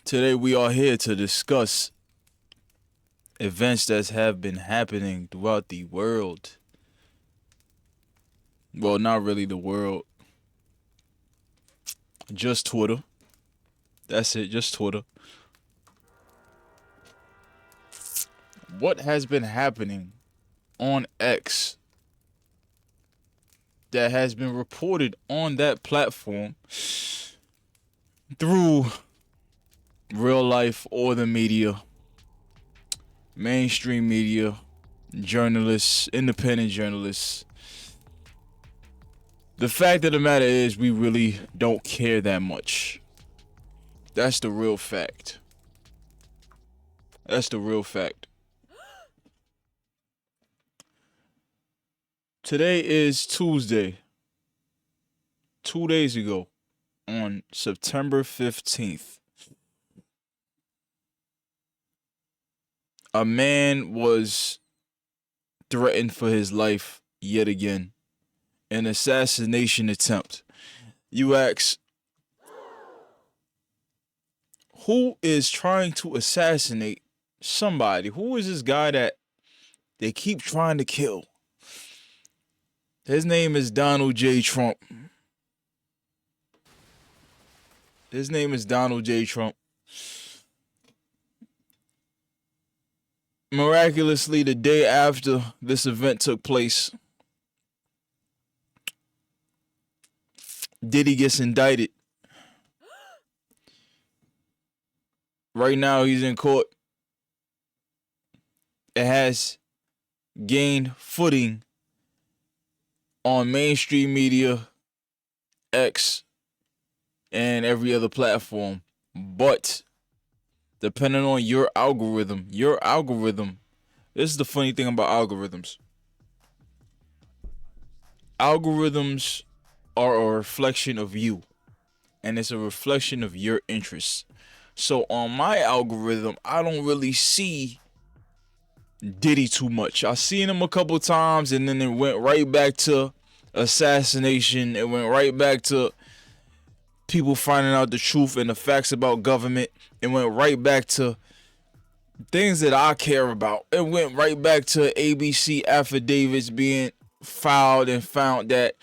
Today we are here to discuss events that have been happening throughout the world. Well, not really the world, just Twitter. That's it, just Twitter. What has been happening on X that has been reported on that platform through real life or the media, mainstream media, journalists, independent journalists? The fact of the matter is, we really don't care that much. That's the real fact. That's the real fact. Today is Tuesday. 2 days ago, on September 15th, a man was threatened for his life yet again. An assassination attempt. You ask, who is trying to assassinate somebody? Who is this guy that they keep trying to kill? His name is Donald J. Trump. His name is Donald J. Trump. Miraculously, the day after this event took place, Diddy gets indicted. Right now, he's in court. It has gained footing on mainstream media, X, and every other platform. But depending on your algorithm, this is the funny thing about algorithms. Algorithms are a reflection of you, and it's a reflection of your interests. So on my algorithm, I don't really see Diddy too much. I seen him a couple times, and then it went right back to assassination. It went right back to people finding out the truth and the facts about government. It went right back to things that I care about. It went right back to ABC affidavits being filed and found that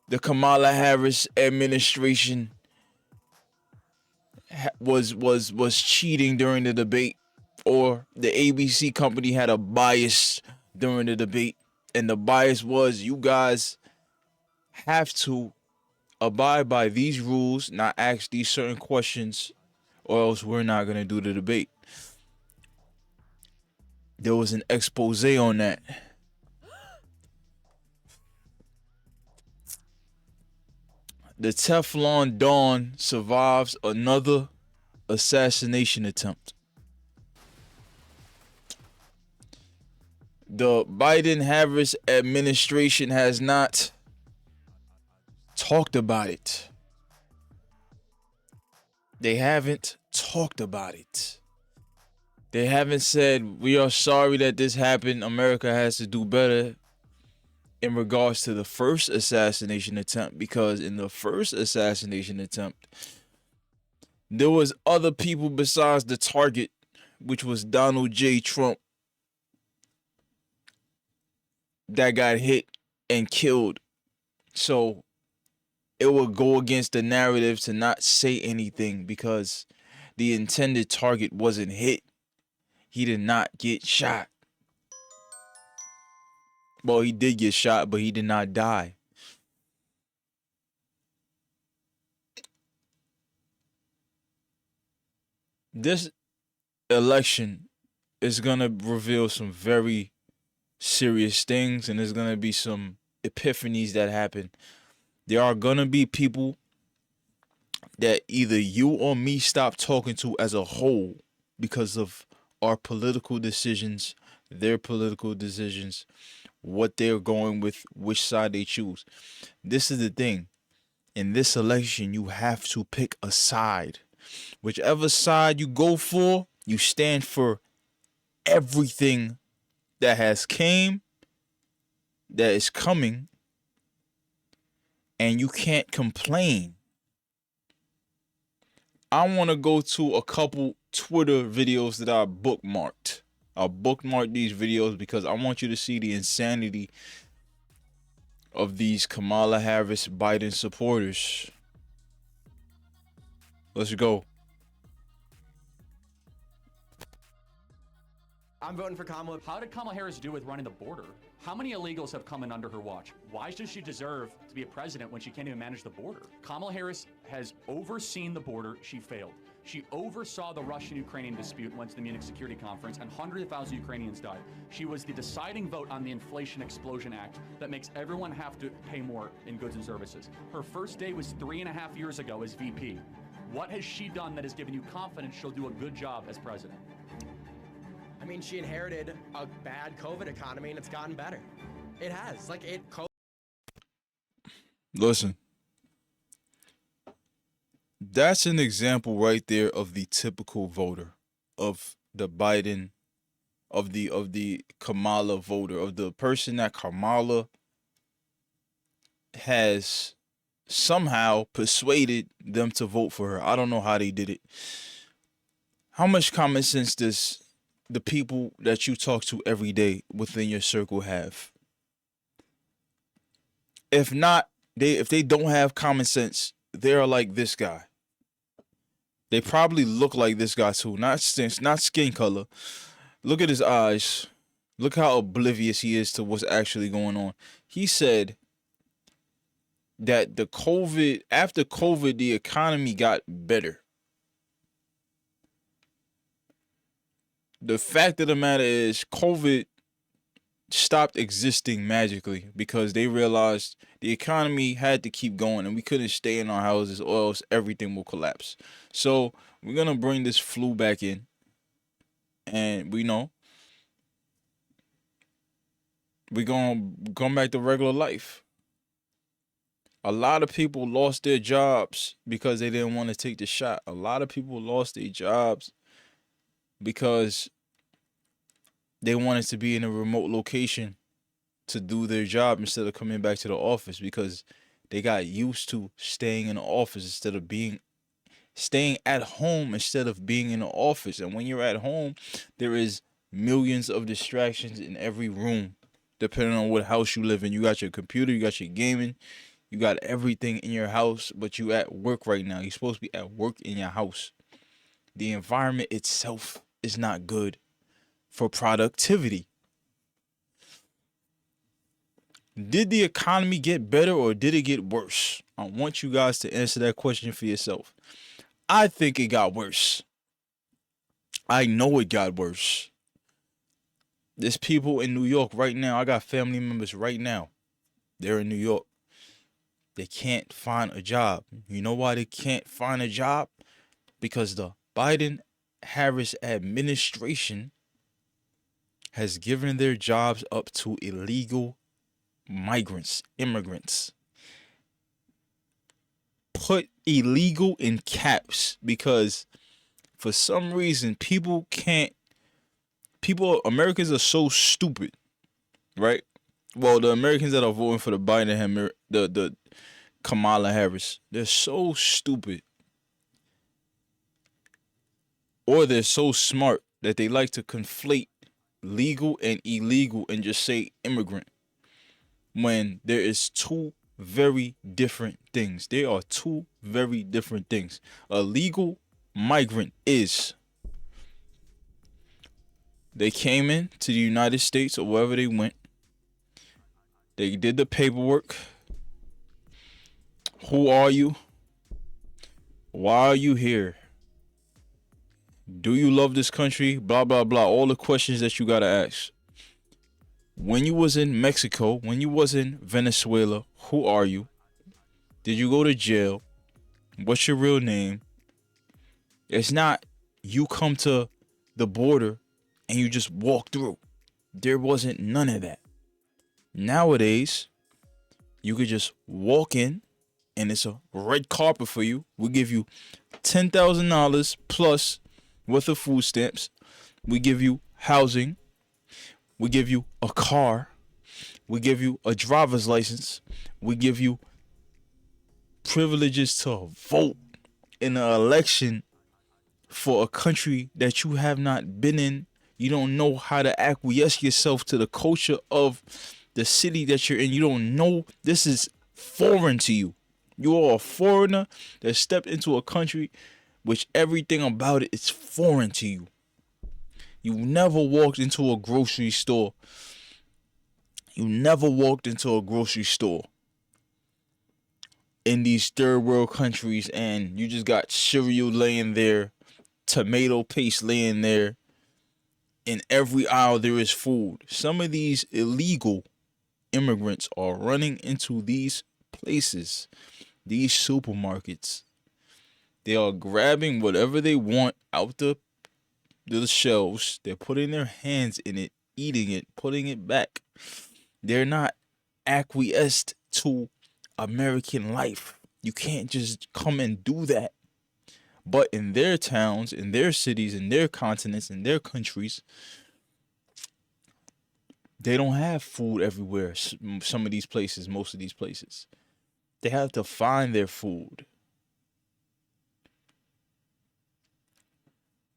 the Kamala Harris administration was cheating during the debate, or the ABC company had a bias during the debate, and the bias was, you guys have to abide by these rules, not ask these certain questions, or else we're not gonna do the debate. There was an expose on that. The Teflon Dawn survives another assassination attempt. The Biden-Harris administration has not talked about it. They haven't talked about it. They haven't said, we are sorry that this happened. America has to do better in regards to the first assassination attempt, because in the first assassination attempt, there was other people besides the target, which was Donald J. Trump, that got hit and killed. So it would go against the narrative to not say anything because the intended target wasn't hit. He did not get shot. Well, he did get shot, but he did not die. This election is going to reveal some very serious things, and there's going to be some epiphanies that happen. There are going to be people that either you or me stop talking to as a whole because of our political decisions, their political decisions, what they're going with, which side they choose. This is the thing. In this election, you have to pick a side. Whichever side you go for, you stand for everything that has came, that is coming, and you can't complain. I want to go to a couple Twitter videos that I bookmarked. I bookmarked these videos because I want you to see the insanity of these Kamala Harris Biden supporters. Let's go. I'm voting for Kamala. How did Kamala Harris do with running the border? How many illegals have come in under her watch? Why does she deserve to be a president when she can't even manage the border? Kamala Harris has overseen the border. She failed. She oversaw the Russian-Ukrainian dispute and went to the Munich Security Conference, and hundreds of thousands of Ukrainians died. She was the deciding vote on the Inflation Explosion Act that makes everyone have to pay more in goods and services. Her first day was 3.5 years ago as VP. What has she done that has given you confidence she'll do a good job as president? I mean, she inherited a bad COVID economy and it's gotten better. It has. Listen. That's an example right there of the typical voter, of the Biden, of the Kamala voter, of the person that Kamala has somehow persuaded them to vote for her. I don't know how they did it. How much common sense does the people that you talk to every day within your circle have? If not, if they don't have common sense, they are like this guy. They probably look like this guy too. Not skin color. Look at his eyes. Look how oblivious he is to what's actually going on. He said that after COVID, the economy got better. The fact of the matter is, COVID stopped existing magically because they realized the economy had to keep going and we couldn't stay in our houses or else everything will collapse. So we're going to bring this flu back in, and we're going to come back to regular life. A lot of people lost their jobs because they didn't want to take the shot. A lot of people lost their jobs because they wanted to be in a remote location to do their job instead of coming back to the office, because they got used to staying in the office instead of staying at home instead of being in the office. And when you're at home, there is millions of distractions in every room, depending on what house you live in. You got your computer, you got your gaming, you got everything in your house, but you at work right now. You're supposed to be at work in your house. The environment itself is not good for productivity. Did the economy get better or did it get worse? I want you guys to answer that question for yourself. I think it got worse. I know it got worse. There's people in New York right now. I got family members right now. They're in New York. They can't find a job. You know why they can't find a job? Because the Biden-Harris administration has given their jobs up to illegal immigrants. Put illegal in caps, because for some reason Americans are so stupid, right? Well, the Americans that are voting for the Kamala Harris, they're so stupid, or they're so smart that they like to conflate legal and illegal and just say immigrant, when there is two very different things. They are two very different things. A legal migrant is they came in to the United States or wherever they went. They did the paperwork. Who are you? Why are you here? Do you love this country? Blah, blah, blah. All the questions that you got to ask. When you was in Mexico, when you was in Venezuela, who are you? Did you go to jail? What's your real name? It's not you come to the border and you just walk through. There wasn't none of that. Nowadays, you could just walk in and it's a red carpet for you. We'll give you $10,000 plus worth of food stamps. We give you housing. We give you a car. We give you a driver's license. We give you privileges to vote. in an election for a country that you have not been in. You don't know how to acquiesce yourself to the culture of the city that you're in. You don't know. This is foreign to you. You are a foreigner that stepped into a country which everything about it is foreign to you. You never walked into a grocery store. You never walked into a grocery store in these third world countries and you just got cereal laying there, tomato paste laying there. In every aisle there is food. Some of these illegal immigrants are running into these places, these supermarkets. They are grabbing whatever they want out the shelves. They're putting their hands in it, eating it, putting it back. They're not acquiesced to American life. You can't just come and do that. But in their towns, in their cities, in their continents, in their countries, they don't have food everywhere. Some of these places, most of these places, they have to find their food.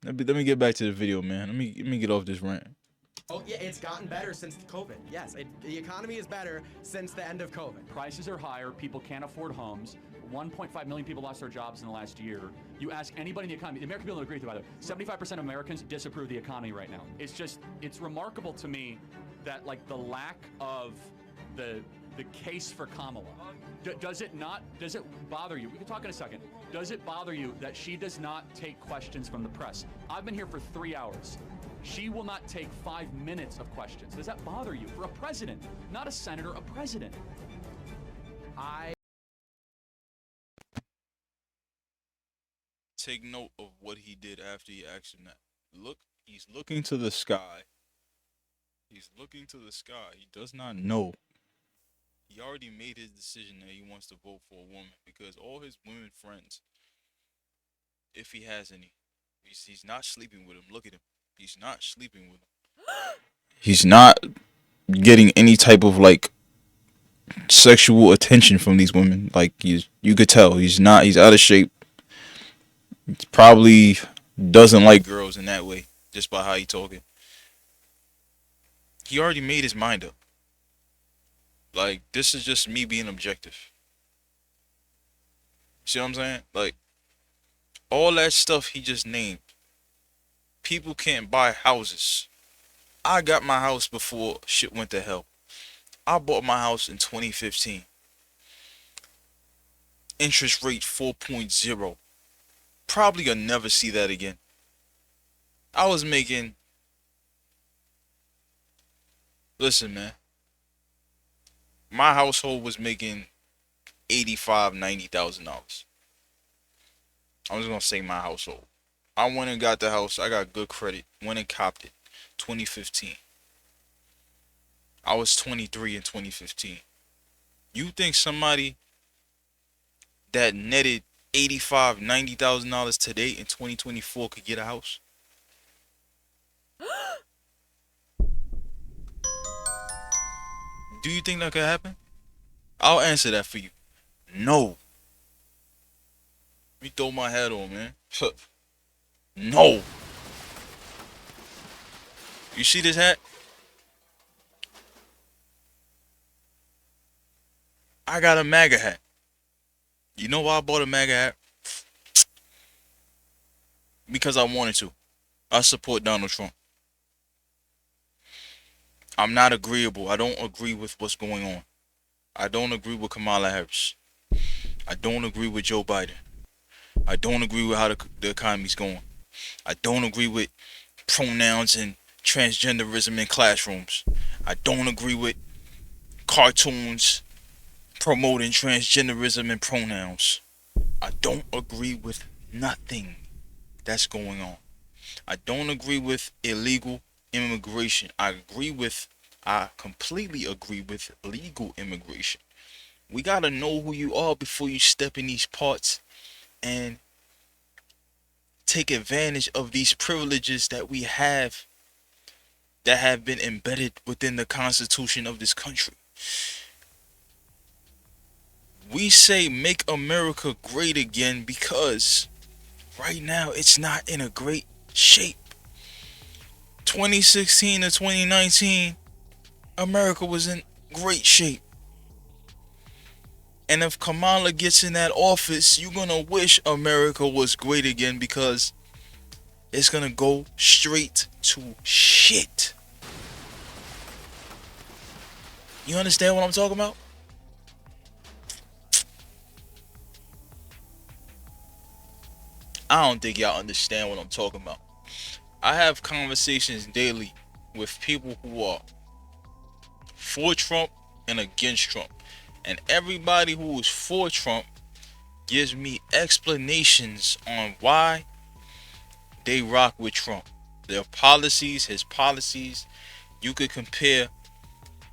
Let me get back to the video, man. Let me get off this rant. Oh yeah, it's gotten better since COVID. Yes, the economy is better since the end of COVID. Prices are higher. People can't afford homes. 1.5 million people lost their jobs in the last year. You ask anybody in the economy, the American people don't agree with it, by the way. 75% of Americans disapprove of the economy right now. It's remarkable to me that like the lack of the case for Kamala. Does it bother you? We can talk in a second. Does it bother you that she does not take questions from the press? I've been here for 3 hours. She will not take 5 minutes of questions. Does that bother you? For a president, not a senator, a president. Take note of what he did after he asked him that. Look, he's looking to the sky. He's looking to the sky. He does not know. He already made his decision that he wants to vote for a woman because all his women friends, if he has any, he's not sleeping with them. Look at him. He's not sleeping with them. He's not getting any type of like sexual attention from these women. Like you could tell he's not. He's out of shape. He probably doesn't like girls in that way just by how he talking. He already made his mind up. Like, this is just me being objective. See what I'm saying? Like, all that stuff he just named. People can't buy houses. I got my house before shit went to hell. I bought my house in 2015. Interest rate 4.0. Probably gonna never see that again. I was making... Listen, man. My household was making $85,000, $90,000. I'm just gonna say my household. I went and got the house. I got good credit. Went and copped it. 2015. I was 23 in 2015. You think somebody that netted $85,000, $90,000 today in 2024 could get a house? Do you think that could happen? I'll answer that for you. No. Let me throw my hat on, man. No. You see this hat? I got a MAGA hat. You know why I bought a MAGA hat? Because I wanted to. I support Donald Trump. I'm not agreeable. I don't agree with what's going on. I don't agree with Kamala Harris. I don't agree with Joe Biden. I don't agree with how the economy's going. I don't agree with pronouns and transgenderism in classrooms. I don't agree with cartoons promoting transgenderism and pronouns. I don't agree with nothing that's going on. I don't agree with illegal immigration. I completely agree with legal immigration. We gotta know who you are before you step in these parts and take advantage of these privileges that we have that have been embedded within the Constitution of this country. We say make America great again because right now it's not in a great shape. 2016 to 2019, America was in great shape. And if Kamala gets in that office, you're gonna wish America was great again because it's gonna go straight to shit. You understand what I'm talking about? I don't think y'all understand what I'm talking about. I have conversations daily with people who are for Trump and against Trump. And everybody who is for Trump gives me explanations on why they rock with Trump. Their policies, his policies. You could compare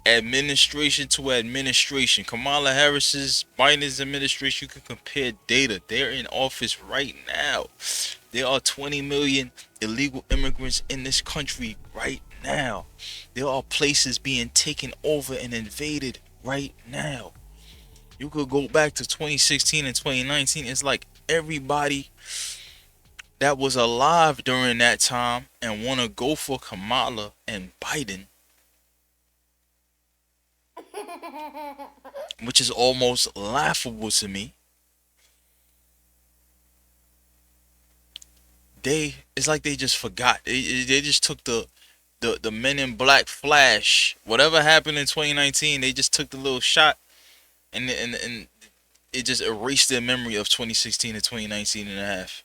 administration to administration. Kamala Harris's, Biden's administration, you can compare data. They're in office right now. There are 20 million illegal immigrants in this country right now. There are places being taken over and invaded right now. You could go back to 2016 and 2019. It's like everybody that was alive during that time and want to go for Kamala and Biden, which is almost laughable to me. It's like they just forgot. They just took the Men in Black flash. Whatever happened in 2019, they just took the little shot and it just erased their memory of 2016 and 2019 and a half.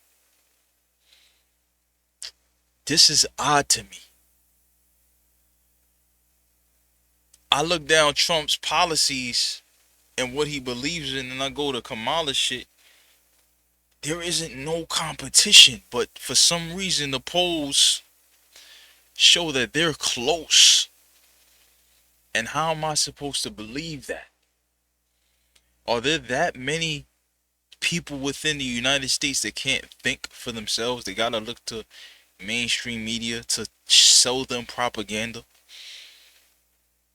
This is odd to me. I look down Trump's policies and what he believes in, and I go to Kamala shit. There isn't no competition, but for some reason the polls show that they're close. And how am I supposed to believe that? Are there that many people within the United States that can't think for themselves? They gotta look to mainstream media to sell them propaganda,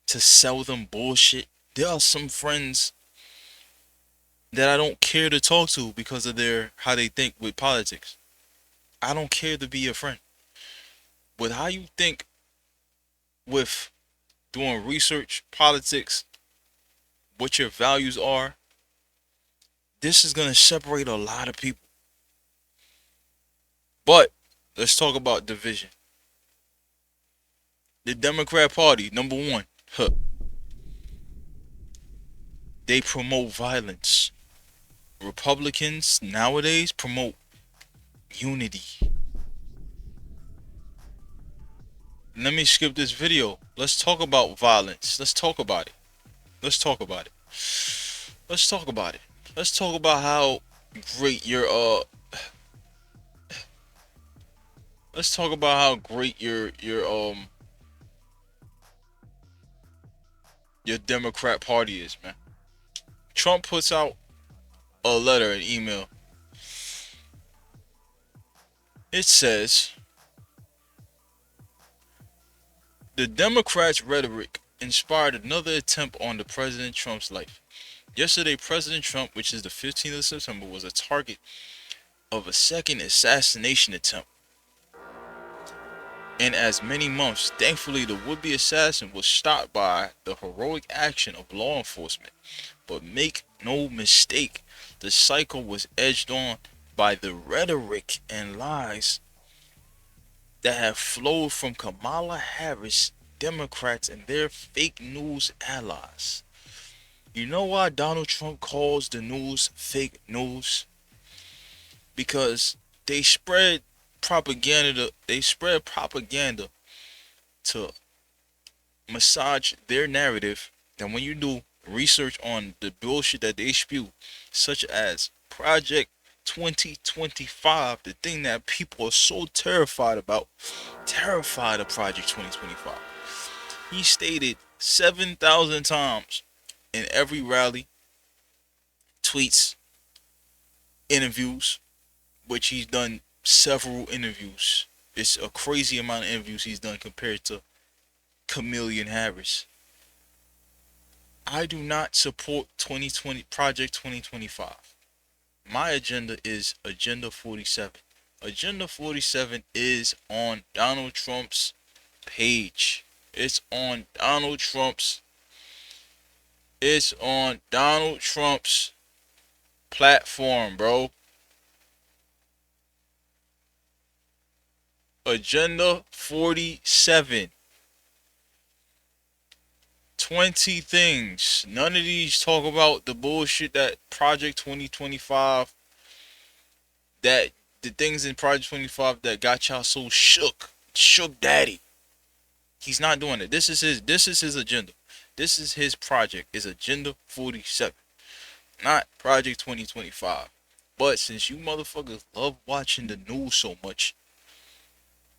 to sell them bullshit. There are some friends that I don't care to talk to because of how they think with politics. I don't care to be your friend. But how you think with doing research, politics, what your values are, this is gonna separate a lot of people. But let's talk about division. The Democrat Party, number one, they promote violence. Republicans nowadays promote unity. Let me skip this video. Let's talk about violence. Let's talk about it. Let's talk about it. Let's talk about it. Let's talk about how great let's talk about how great your Democrat Party is, man. Trump puts out a letter, an email. It says, the Democrats' rhetoric inspired another attempt on the President Trump's life. Yesterday, President Trump, which is the 15th of September, was a target of a second assassination attempt. In as many months, thankfully, the would-be assassin was stopped by the heroic action of law enforcement. But make no mistake, the cycle was edged on by the rhetoric and lies that have flowed from Kamala Harris, Democrats, and their fake news allies. You know why Donald Trump calls the news fake news? Because they spread propaganda. They spread propaganda to massage their narrative. And when you do research on the bullshit that they spew, such as Project 2025, the thing that people are so terrified about, terrified of Project 2025. He stated 7,000 times in every rally, tweets, interviews, which he's done several interviews. It's a crazy amount of interviews he's done compared to Chameleon Harris. I do not support 2020 Project 2025. My agenda is Agenda 47. Agenda 47 is on Donald Trump's page. It's on Donald Trump's platform, bro. Agenda 47. 20 things. None of these talk about the bullshit that Project 2025, that the things in Project 25 that got y'all so shook. Shook daddy. He's not doing it. This is his agenda. This is his project. It's Agenda 47. Not Project 2025. But since you motherfuckers love watching the news so much,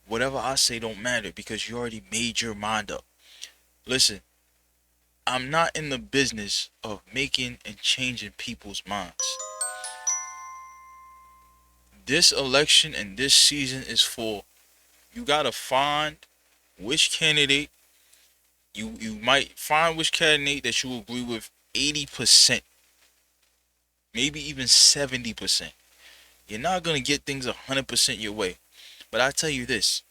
whatever I say don't matter because you already made your mind up. Listen, I'm not in the business of making and changing people's minds. This election and this season is for, you gotta find which candidate, you might find which candidate that you agree with 80%, maybe even 70%. You're not gonna get things 100% your way. But I tell you this,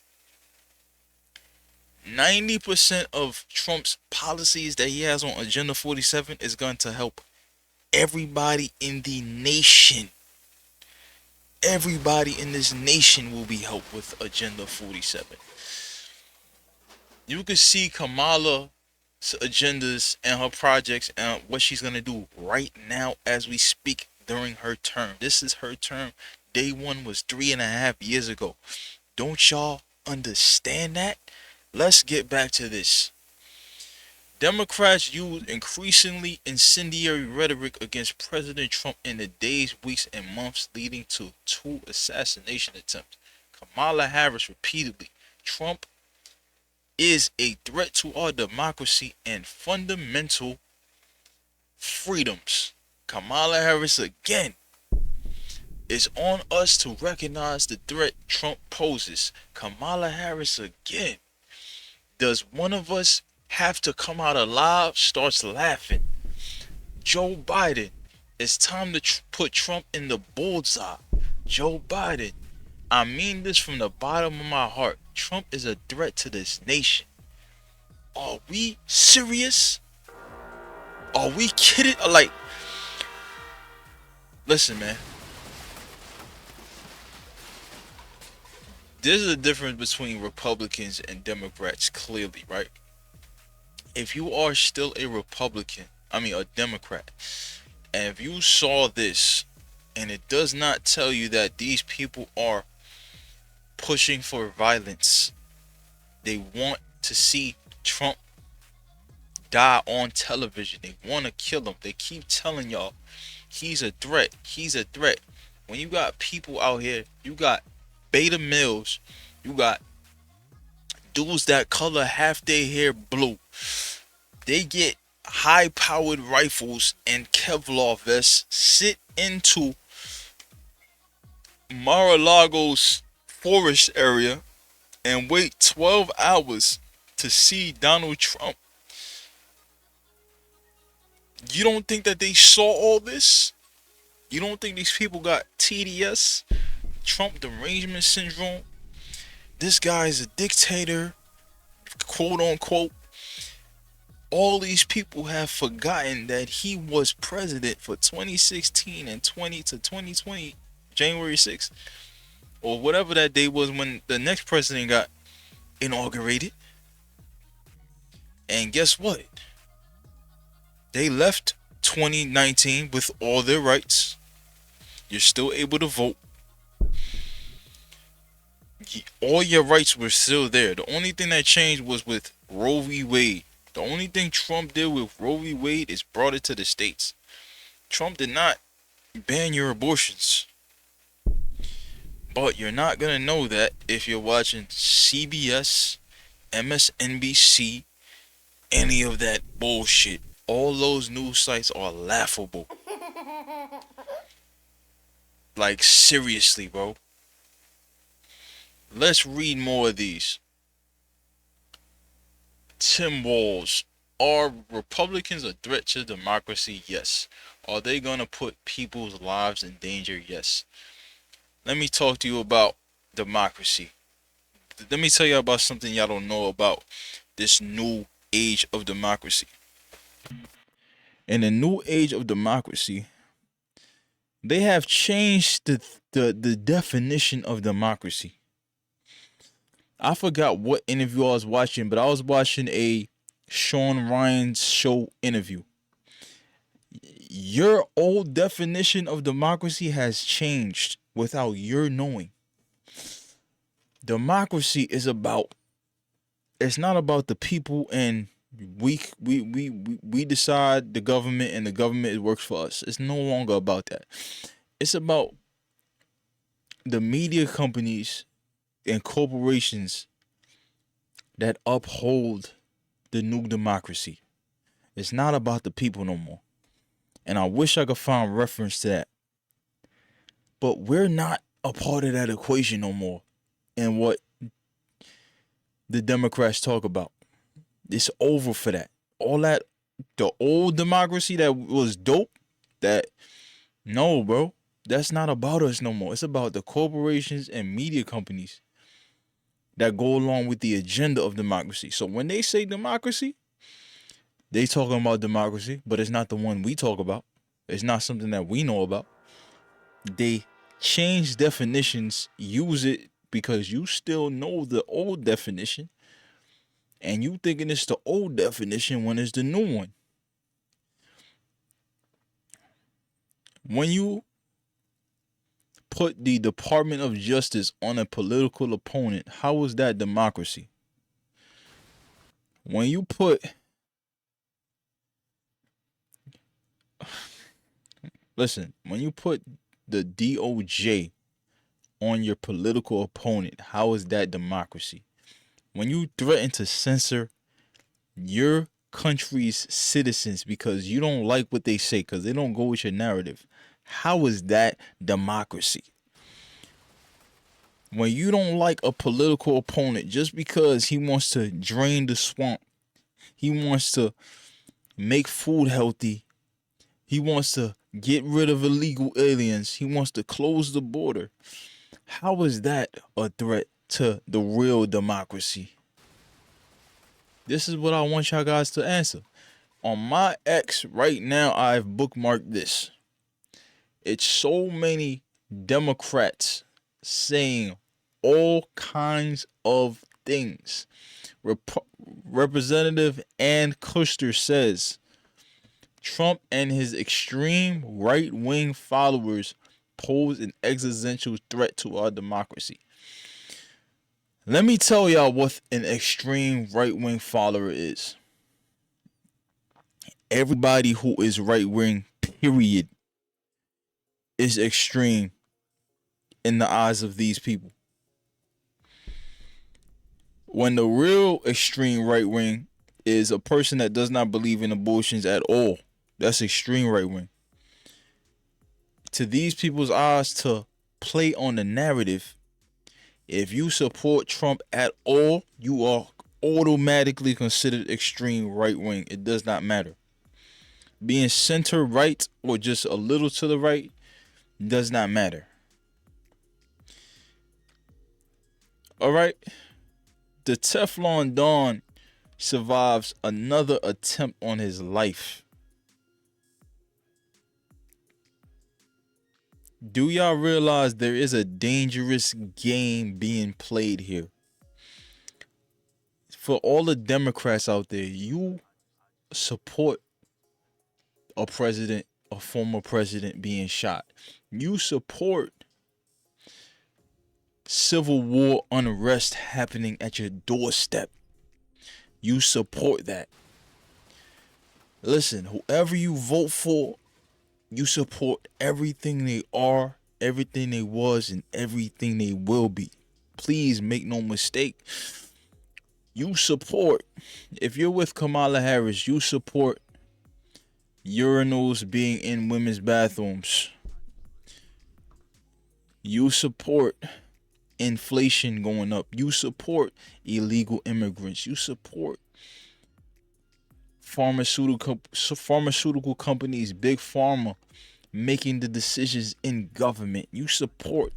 90% of Trump's policies that he has on Agenda 47 is going to help everybody in the nation. Everybody in this nation will be helped with Agenda 47. You can see Kamala's agendas and her projects and what she's going to do right now as we speak during her term. This is her term. Day one was 3.5 years ago. Don't y'all understand that? Let's get back to this. Democrats use increasingly incendiary rhetoric against President Trump in the days, weeks, and months leading to 2 assassination attempts. Kamala Harris repeatedly, Trump is a threat to our democracy and fundamental freedoms. Kamala Harris again. It's on us to recognize the threat Trump poses. Kamala Harris again. Does one of us have to come out alive? Starts laughing. Joe Biden. It's time to put Trump in the bullseye. Joe Biden. I mean this from the bottom of my heart. Trump is a threat to this nation. Are we serious? Are we kidding? Like, listen, man. There's a difference between Republicans and Democrats, clearly, right? If you are still a a Democrat, and if you saw this, and it does not tell you that these people are pushing for violence, they want to see Trump die on television, they want to kill him, they keep telling y'all, he's a threat, he's a threat. When you got people out here, you got beta males, you got dudes that color half their hair blue. They get high-powered rifles and Kevlar vests, sit into Mar-a-Lago's forest area, and wait 12 hours to see Donald Trump. You don't think that they saw all this? You don't think these people got TDS, Trump derangement syndrome? This guy is a dictator, quote unquote. All these people have forgotten that he was president for 2016 and 2020, January 6th, or whatever that day was when the next president got inaugurated. And guess what? They left 2019 with all their rights. You're still able to vote. All your rights were still there. The only thing that changed was with Roe v. Wade. The only thing Trump did with Roe v. Wade is brought it to the states. Trump did not ban your abortions. But you're not going to know that if you're watching CBS, MSNBC, any of that bullshit. All those news sites are laughable. Like, seriously, bro. Let's read more of these. Tim Walz. Are Republicans a threat to democracy? Yes. Are they going to put people's lives in danger? Yes. Let me talk to you about democracy. Let me tell you about something y'all don't know about this new age of democracy. In the new age of democracy, they have changed the definition of democracy. I forgot what interview I was watching, but I was watching a Sean Ryan's show interview. Your old definition of democracy has changed without your knowing. Democracy is about, it's not about the people and we decide the government and the government works for us. It's no longer about that. It's about the media companies and corporations that uphold the new democracy. It's not about the people no more. And I wish I could find reference to that. But we're not a part of that equation no more. And what the Democrats talk about. It's over for that. All that, the old democracy that was dope, that, no, bro. That's not about us no more. It's about the corporations and media companies that go along with the agenda of democracy. So when they say democracy, they talking about democracy, but it's not the one we talk about. It's not something that we know about. They change definitions, use it because you still know the old definition, and you thinking it's the old definition when it's the new one. When you put the Department of Justice on a political opponent, how is that democracy? When you put, listen, when you put the DOJ on your political opponent, how is that democracy? When you threaten to censor your country's citizens because you don't like what they say, because they don't go with your narrative, how is that democracy? When you don't like a political opponent just because he wants to drain the swamp, he wants to make food healthy, he wants to get rid of illegal aliens, he wants to close the border, how is that a threat to the real democracy? This is what I want y'all guys to answer. On my X right now, I've bookmarked this. It's so many Democrats saying all kinds of things. Representative Ann Kushner says Trump and his extreme right-wing followers pose an existential threat to our democracy. Let me tell y'all what an extreme right-wing follower is. Everybody who is right-wing, period, is extreme in the eyes of these people. When the real extreme right-wing is a person that does not believe in abortions at all, that's extreme right-wing. To these people's eyes, to play on the narrative, if you support Trump at all, you are automatically considered extreme right-wing. It does not matter. Being center right or just a little to the right does not matter. All right. The Teflon Don survives another attempt on his life. Do y'all realize there is a dangerous game being played here? For all the Democrats out there, you support a president, a former president being shot. You support civil war unrest happening at your doorstep. You support that. Listen, whoever you vote for, you support everything they are, everything they was, and everything they will be. Please make no mistake. You support, if you're with Kamala Harris, you support urinals being in women's bathrooms. You support inflation going up. You support illegal immigrants. You support pharmaceutical companies, big pharma, making the decisions in government. You support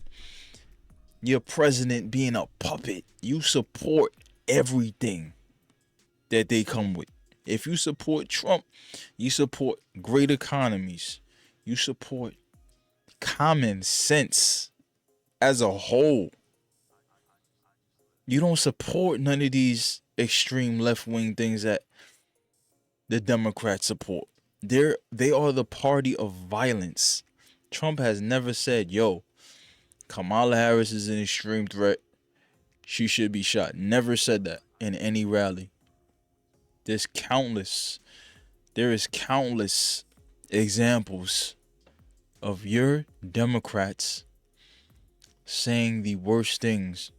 your president being a puppet. You support everything that they come with. If you support Trump, you support great economies. You support common sense as a whole. You don't support none of these extreme left-wing things that the Democrats support. They are the party of violence. Trump has never said, yo, Kamala Harris is an extreme threat. She should be shot. Never said that in any rally. There is countless examples of your Democrats saying the worst things.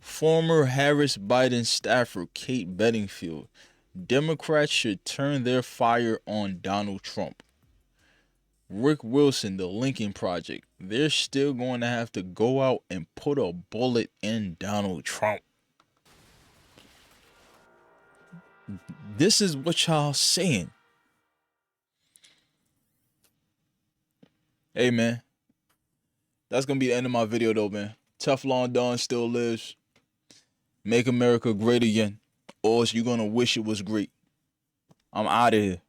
Former Harris-Biden staffer Kate Bedingfield. Democrats should turn their fire on Donald Trump. Rick Wilson, the Lincoln Project. They're still going to have to go out and put a bullet in Donald Trump. This is what y'all saying. Hey, man. That's going to be the end of my video, though, man. Teflon Don still lives. Make America great again. Or else you're going to wish it was great. I'm out of here.